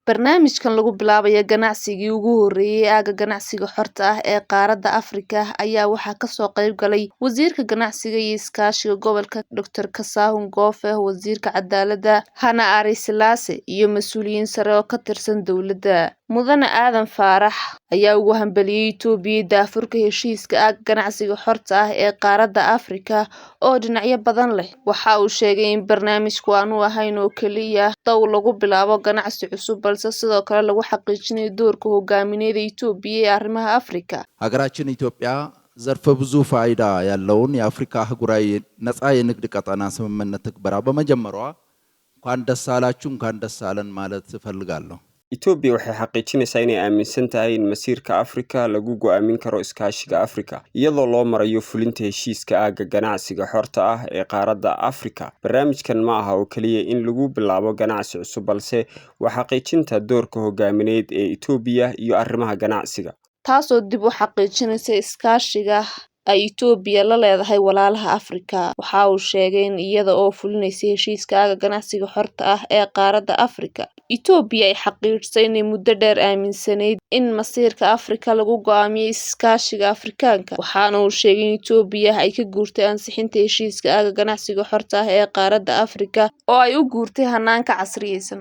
Barnaamijkan lagu bilaabayo ganacsigii ugu horreeyay aagga ganacsiga xorta ah ee qaaradda Afrika ayaa waxaa ka soo qayb galay Wasiirka Ganacsiga iyo Iskaashiga Gobolka Dr. Kasahun Gofe, Wasiirka Cadaaladda Hannah Ari-Selassie, iyo mas'uuliyiin sare oo ka tirsan dowladda. Mudane Aadan Faarax ayaa ugu hambalyeeyay Itoobiya daahfurka heshiiska aagga ganacsiga xorta ah ee qaaradda Afrika oo dhinacyo badan leh. Waxa uu sheegay in barnaamijku aanu ahayn oo keliya daw lagu bilaabo ganacsi cusub, balse sidoo kale lagu xaqiijinayo doorka hogaamineed ee Itoobiya ee arrimaha Afrika. ሀገራችን ኢትዮጵያ ዘርፈ ብዙ ፋይዳ ያለውን የአፍሪካ አህጉራዊ ነፃ የንግድ ቀጠና ስምምነት ትግበራ በመጀመሯ እንኳን ደስ አላችሁ እንኳን ደስ አለን ማለት እፈልጋለሁ። Itoobiya waxay xaqiijinaysaa inay aaminsan tahay in masiirka Afrika lagu go'aamin karo iskaashiga Afrika iyadoo loo marayo fulinta heshiiska aagga ganacsiga xorta ah ee qaaradda Afrika. Barnaamijkan ma aha oo kaliya in lagu bilaabo ganacsi cusub, balse waa xaqiijinta doorka hogaamineed ee Itoobiya iyo arrimaha ganacsiga. taasoo dib u xaqiijinaysa iskaashiga ay Itoobiya la leedahay walaalaha Afrika. Waxa uu sheegay in iyada oo fulinaysa heshiiska aagga ganacsiga xorta ah ee qaaradda Afrika, Itoobiya ay xaqiijisay inay muddo dheer aaminsanayd in masiirka Afrika lagu go'aamiyo iskaashiga Afrikaanka. Waxaana uu sheegay in Itoobiya ay ka guurtay ansixinta heshiiska aagga ganacsiga xorta ah ee qaaradda Afrika oo ay u guurtay hannaanka casriyeysan.